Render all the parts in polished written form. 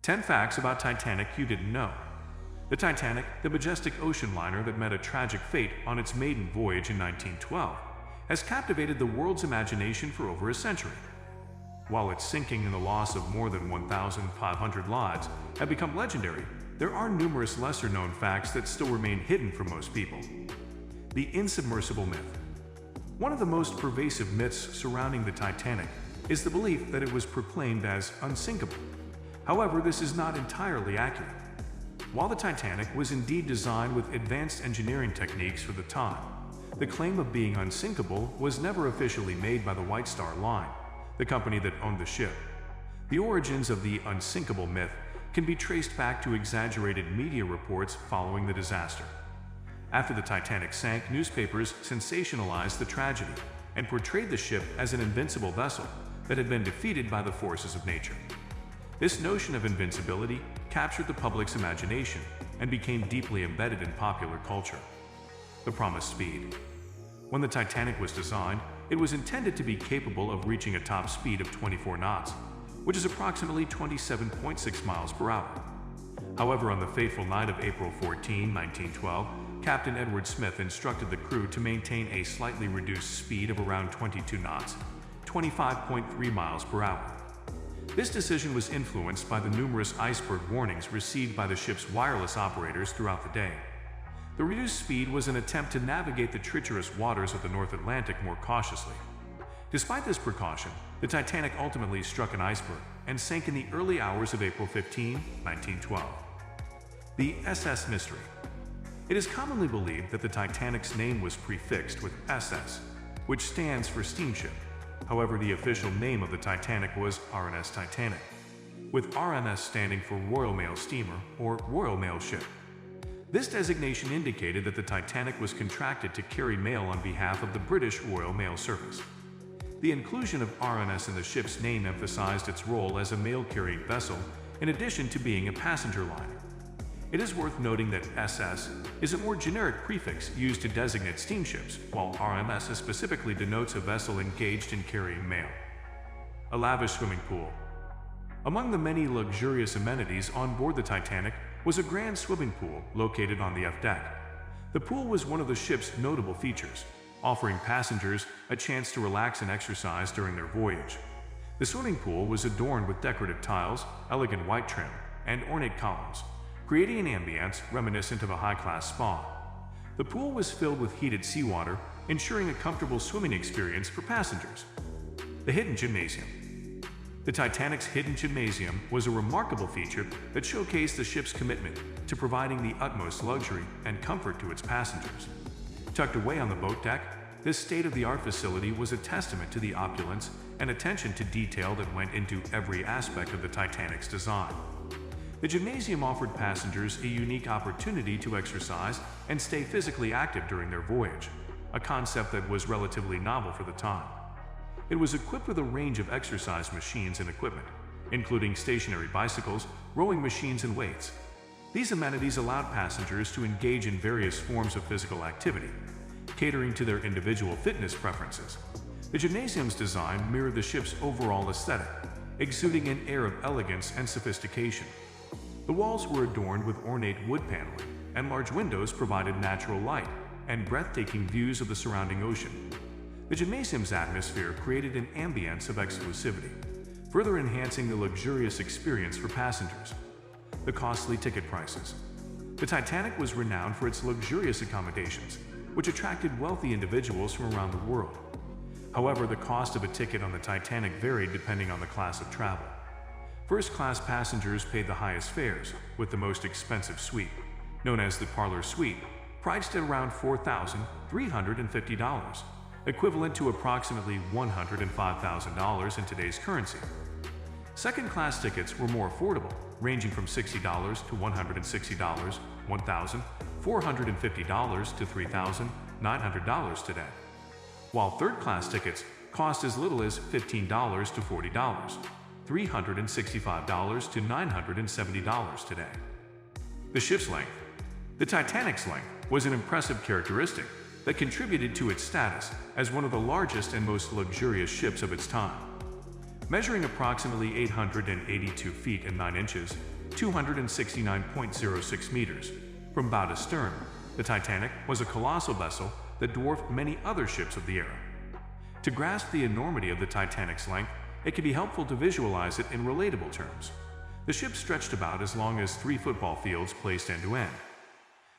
10 facts about Titanic you didn't know. The Titanic, the majestic ocean liner that met a tragic fate on its maiden voyage in 1912, has captivated the world's imagination for over a century. While its sinking and the loss of more than 1,500 lives have become legendary, there are numerous lesser-known facts that still remain hidden from most people. The insubmersible myth. One of the most pervasive myths surrounding the Titanic is the belief that it was proclaimed as unsinkable. However, this is not entirely accurate. While the Titanic was indeed designed with advanced engineering techniques for the time, the claim of being unsinkable was never officially made by the White Star Line, the company that owned the ship. The origins of the unsinkable myth can be traced back to exaggerated media reports following the disaster. After the Titanic sank, newspapers sensationalized the tragedy and portrayed the ship as an invincible vessel that had been defeated by the forces of nature. This notion of invincibility captured the public's imagination and became deeply embedded in popular culture. The promised speed. When the Titanic was designed, it was intended to be capable of reaching a top speed of 24 knots, which is approximately 27.6 miles per hour. However, on the fateful night of April 14, 1912, Captain Edward Smith instructed the crew to maintain a slightly reduced speed of around 22 knots, 25.3 miles per hour. This decision was influenced by the numerous iceberg warnings received by the ship's wireless operators throughout the day. The reduced speed was an attempt to navigate the treacherous waters of the North Atlantic more cautiously. Despite this precaution, the Titanic ultimately struck an iceberg and sank in the early hours of April 15, 1912. The SS Mystery. It is commonly believed that the Titanic's name was prefixed with SS, which stands for steamship. However, the official name of the Titanic was RMS Titanic, with RMS standing for Royal Mail Steamer or Royal Mail Ship. This designation indicated that the Titanic was contracted to carry mail on behalf of the British Royal Mail Service. The inclusion of RMS in the ship's name emphasized its role as a mail-carrying vessel in addition to being a passenger liner. It is worth noting that SS is a more generic prefix used to designate steamships, while RMS specifically denotes a vessel engaged in carrying mail. A lavish swimming pool. Among the many luxurious amenities on board the Titanic was a grand swimming pool located on the aft deck. The pool was one of the ship's notable features, offering passengers a chance to relax and exercise during their voyage. The swimming pool was adorned with decorative tiles, elegant white trim, and ornate columns, creating an ambience reminiscent of a high-class spa. The pool was filled with heated seawater, ensuring a comfortable swimming experience for passengers. The hidden gymnasium. The Titanic's hidden gymnasium was a remarkable feature that showcased the ship's commitment to providing the utmost luxury and comfort to its passengers. Tucked away on the boat deck, this state-of-the-art facility was a testament to the opulence and attention to detail that went into every aspect of the Titanic's design. The gymnasium offered passengers a unique opportunity to exercise and stay physically active during their voyage, a concept that was relatively novel for the time. It was equipped with a range of exercise machines and equipment, including stationary bicycles, rowing machines, and weights. These amenities allowed passengers to engage in various forms of physical activity, catering to their individual fitness preferences. The gymnasium's design mirrored the ship's overall aesthetic, exuding an air of elegance and sophistication. The walls were adorned with ornate wood paneling, and large windows provided natural light and breathtaking views of the surrounding ocean. The gymnasium's atmosphere created an ambience of exclusivity, further enhancing the luxurious experience for passengers. The costly ticket prices. The Titanic was renowned for its luxurious accommodations, which attracted wealthy individuals from around the world. However, the cost of a ticket on the Titanic varied depending on the class of travel. First-class passengers paid the highest fares, with the most expensive suite, known as the parlor suite, priced at around $4,350, equivalent to approximately $105,000 in today's currency. Second-class tickets were more affordable, ranging from $60 to $160, $1,450 to $3,900 today, while third-class tickets cost as little as $15 to $40. $365 to $970 today. The ship's length. The Titanic's length was an impressive characteristic that contributed to its status as one of the largest and most luxurious ships of its time. Measuring approximately 882 feet and 9 inches, 269.06 meters, from bow to stern, the Titanic was a colossal vessel that dwarfed many other ships of the era. To grasp the enormity of the Titanic's length, it can be helpful to visualize it in relatable terms. The ship stretched about as long as 3 football fields placed end to end.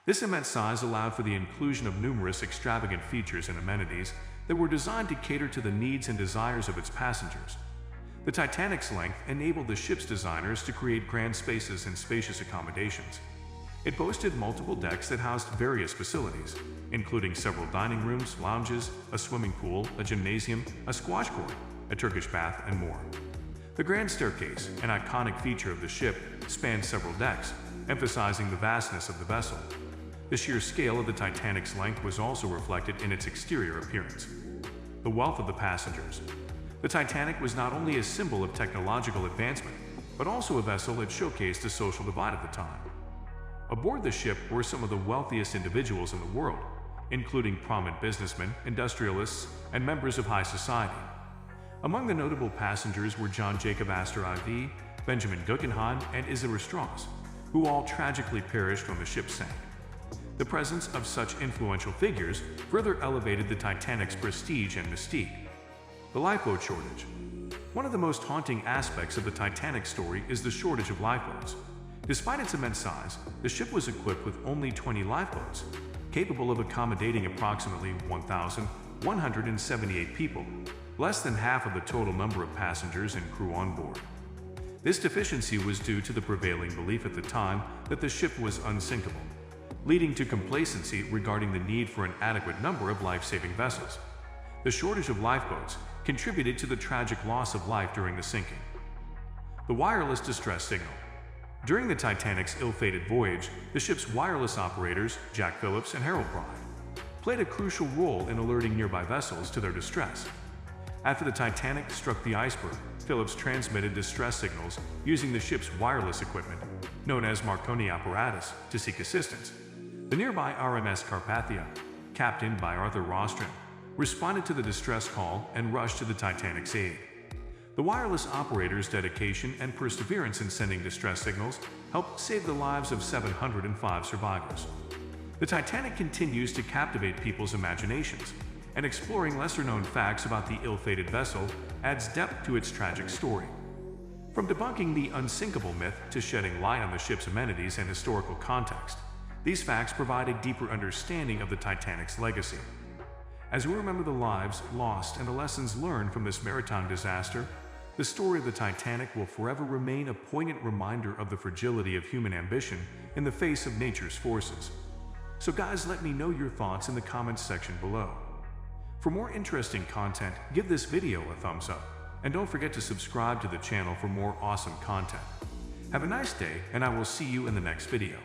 This immense size allowed for the inclusion of numerous extravagant features and amenities that were designed to cater to the needs and desires of its passengers. The Titanic's length enabled the ship's designers to create grand spaces and spacious accommodations. It boasted multiple decks that housed various facilities, including several dining rooms, lounges, a swimming pool, a gymnasium, a squash court, a Turkish bath, and more. The grand staircase, an iconic feature of the ship, spanned several decks, emphasizing the vastness of the vessel. The sheer scale of the Titanic's length was also reflected in its exterior appearance. The wealth of the passengers. The Titanic was not only a symbol of technological advancement, but also a vessel that showcased a social divide at the time. Aboard the ship were some of the wealthiest individuals in the world, including prominent businessmen, industrialists, and members of high society. Among the notable passengers were John Jacob Astor IV, Benjamin Guggenheim, and Isidor Straus, who all tragically perished when the ship sank. The presence of such influential figures further elevated the Titanic's prestige and mystique. The lifeboat shortage. One of the most haunting aspects of the Titanic story is the shortage of lifeboats. Despite its immense size, the ship was equipped with only 20 lifeboats, capable of accommodating approximately 1,178 people, less than half of the total number of passengers and crew on board. This deficiency was due to the prevailing belief at the time that the ship was unsinkable, leading to complacency regarding the need for an adequate number of life-saving vessels. The shortage of lifeboats contributed to the tragic loss of life during the sinking. The wireless distress signal. During the Titanic's ill-fated voyage, the ship's wireless operators, Jack Phillips and Harold Pry, played a crucial role in alerting nearby vessels to their distress. After the Titanic struck the iceberg, Phillips transmitted distress signals using the ship's wireless equipment, known as Marconi apparatus, to seek assistance. The nearby RMS Carpathia, captained by Arthur Rostron, responded to the distress call and rushed to the Titanic's aid. The wireless operator's dedication and perseverance in sending distress signals helped save the lives of 705 survivors. The Titanic continues to captivate people's imaginations, and exploring lesser-known facts about the ill-fated vessel adds depth to its tragic story. From debunking the unsinkable myth to shedding light on the ship's amenities and historical context, these facts provide a deeper understanding of the Titanic's legacy. As we remember the lives lost and the lessons learned from this maritime disaster, the story of the Titanic will forever remain a poignant reminder of the fragility of human ambition in the face of nature's forces. So guys, let me know your thoughts in the comments section below. For more interesting content, give this video a thumbs up, and don't forget to subscribe to the channel for more awesome content. Have a nice day, and I will see you in the next video.